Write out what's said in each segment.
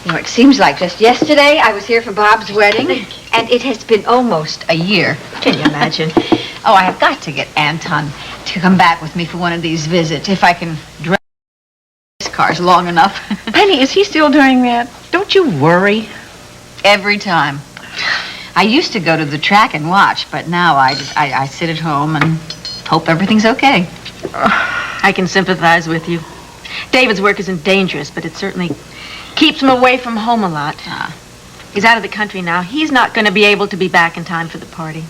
You know, it seems like just yesterday I was here for Bob's wedding, and it has been almost a year. Can you imagine? Oh, I have got to get Anton to come back with me for one of these visits, if I can drive his cars long enough. Penny, is he still doing that? Don't you worry? Every time. I used to go to the track and watch, but now I sit at home and hope everything's okay. I can sympathize with you. David's work isn't dangerous, but it certainly keeps him away from home a lot. He's out of the country now. He's not going to be able to be back in time for the party.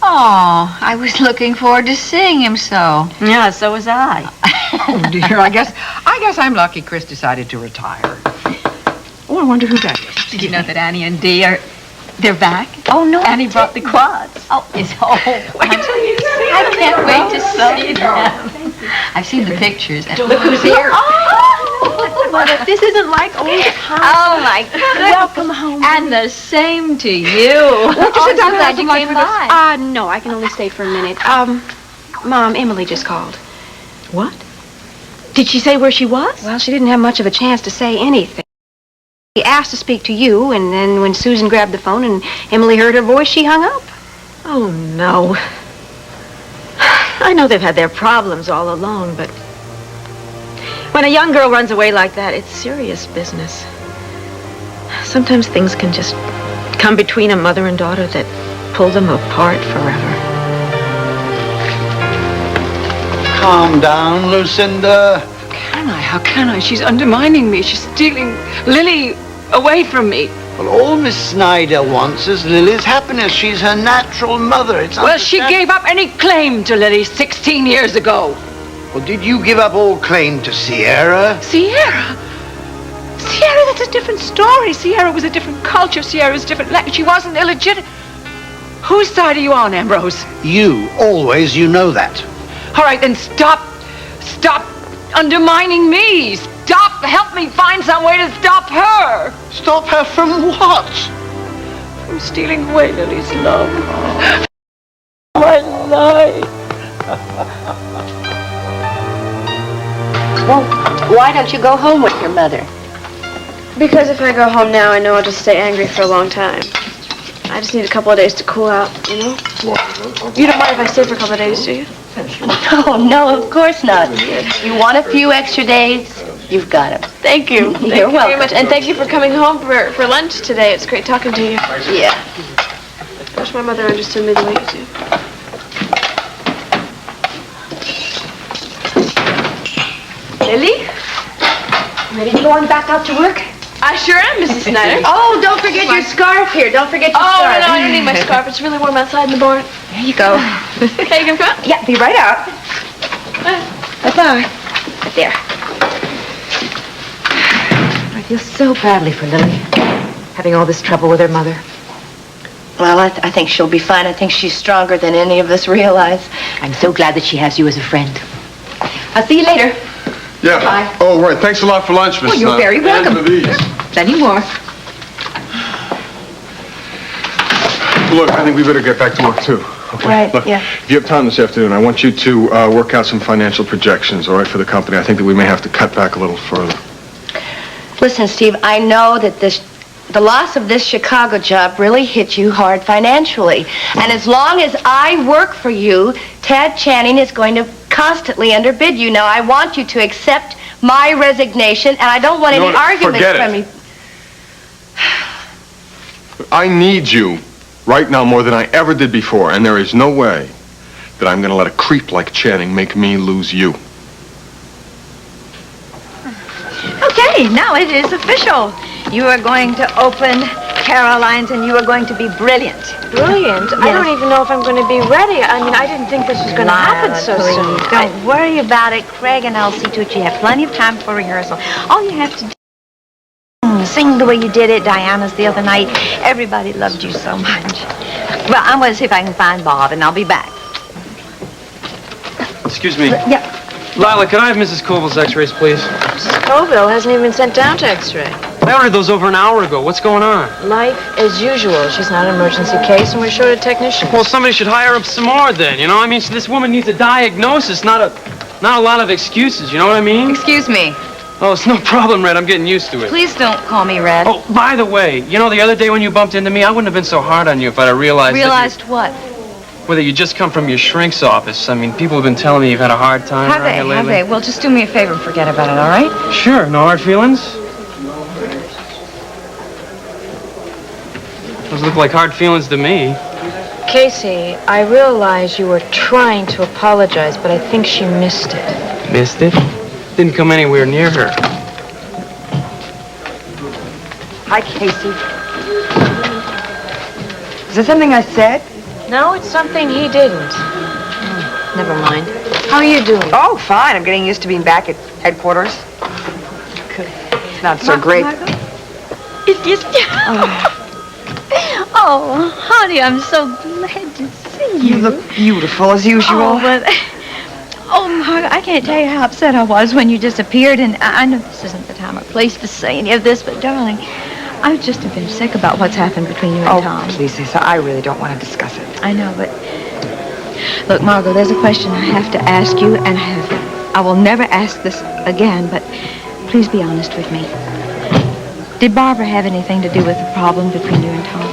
Oh, I was looking forward to seeing him so. Yeah, so was I. Oh, dear, I guess I'm lucky Chris decided to retire. Oh, I wonder who that is. Did you know that Annie and Dee they're back? Oh, no. Annie brought the quads. Oh, wait till you see them. I can't wait to see them. I've seen the pictures. And Look who's here. Oh, Mother, this isn't like old times. Oh, my goodness. Welcome home. And the same to you. Won't you sit down and glad you came by. No, I can only stay for a minute. Mom, Emily just called. What? Did she say where she was? Well, she didn't have much of a chance to say anything. She asked to speak to you, and then when Susan grabbed the phone and Emily heard her voice, she hung up. Oh, no. I know they've had their problems all along, but when a young girl runs away like that, it's serious business. Sometimes things can just come between a mother and daughter that pull them apart forever. Calm down, Lucinda. How can I? She's undermining me. She's stealing Lily away from me. Well, all Miss Snyder wants is Lily's happiness. She's her natural mother. Well, she gave up any claim to Lily 16 years ago. Well, did you give up all claim to Sierra? Sierra, that's a different story. Sierra was a different culture. Sierra was different. She wasn't illegitimate. Whose side are you on, Ambrose? You, always, you know that. All right, then stop undermining me. Help me find some way to stop her. Stop her from what? From stealing away Lily's love. My life. Well, why don't you go home with your mother? Because if I go home now, I know I'll just stay angry for a long time. I just need a couple of days to cool out, you know? You don't mind if I stay for a couple of days, do you? No, of course not. You want a few extra days? You've got them. Thank you. You're Thank you welcome. very much. And thank you for coming home for lunch today. It's great talking to you. Yeah. I wish my mother understood me the way you do. Lily? Ready to go on back out to work? I sure am, Mrs. Snyder. Oh, don't forget your scarf here. Don't forget your scarf. Oh, no, I don't need my scarf. It's really warm outside in the barn. There you go. Okay, you can come out? Yeah, be right out. Bye-bye. Right there. I feel so badly for Lily, having all this trouble with her mother. Well, I think she'll be fine. I think she's stronger than any of us realize. I'm so glad that she has you as a friend. I'll see you later. Yeah. Bye. Oh, right. Thanks a lot for lunch, Miss. Oh, you're very welcome. And for these. Plenty more. Look, I think we better get back to work, too. Okay? Right, Look, yeah. if you have time this afternoon, I want you to work out some financial projections, all right, for the company. I think that we may have to cut back a little further. Listen, Steve, I know that the loss of this Chicago job really hit you hard financially. And as long as I work for you, Tad Channing is going to constantly underbid you. Now, I want you to accept my resignation, and I don't want any arguments from you. I need you right now more than I ever did before, and there is no way that I'm going to let a creep like Channing make me lose you. Okay, now it is official. You are going to open Caroline's, and you are going to be brilliant. Brilliant. I don't even know if I'm going to be ready. I mean, I didn't think this was going to happen so soon. Don't worry about it. Craig and I'll see to it. You have plenty of time for rehearsal. All you have to do is sing the way you did it, Diana's the other night. Everybody loved you so much. Well, I'm going to see if I can find Bob, and I'll be back. Excuse me. Yeah. Lila, can I have Mrs. Colville's x-rays, please? Mrs. Colville hasn't even been sent down to x-ray. I ordered those over an hour ago. What's going on? Life as usual. She's not an emergency case, and we're short a technician. Well, somebody should hire up some more then, you know? I mean, this woman needs a diagnosis, not a lot of excuses, you know what I mean? Excuse me. Oh, it's no problem, Red. I'm getting used to it. Please don't call me Red. Oh, by the way, you know, the other day when you bumped into me, I wouldn't have been so hard on you if I'd have realized Realized what? whether you just come from your shrink's office. I mean, people have been telling me you've had a hard time Have around they? here Have lately. they? Well, just do me a favor and forget about it, all right? Sure, no hard feelings? Those look like hard feelings to me. Casey, I realize you were trying to apologize, but I think she missed it. Missed it? Didn't come anywhere near her. Hi, Casey. Is there something I said? No, it's something he didn't. Never mind. How are you doing? Oh, fine. I'm getting used to being back at headquarters. It's not so great. Oh, honey, I'm so glad to see you. You look beautiful as usual. Oh, but... Oh, Margo, I can't tell you how upset I was when you disappeared, and I know this isn't the time or place to say any of this, but darling, I've just been sick about what's happened between you and Tom. Please, Lisa, I really don't want to discuss it. I know, but... Look, Margo, there's a question I have to ask you, and I will never ask this again, but please be honest with me. Did Barbara have anything to do with the problem between you and Tom?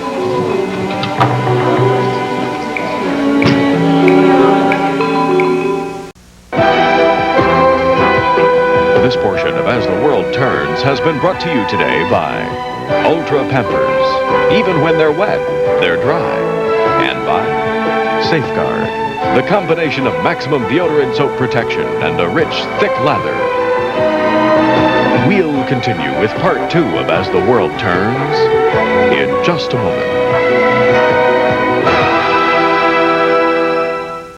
This portion of As the World Turns has been brought to you today by Ultra Pampers. Even when they're wet, they're dry. And by Safeguard, the combination of maximum deodorant soap protection and a rich, thick lather. We'll continue with part 2 of As the World Turns in just a moment.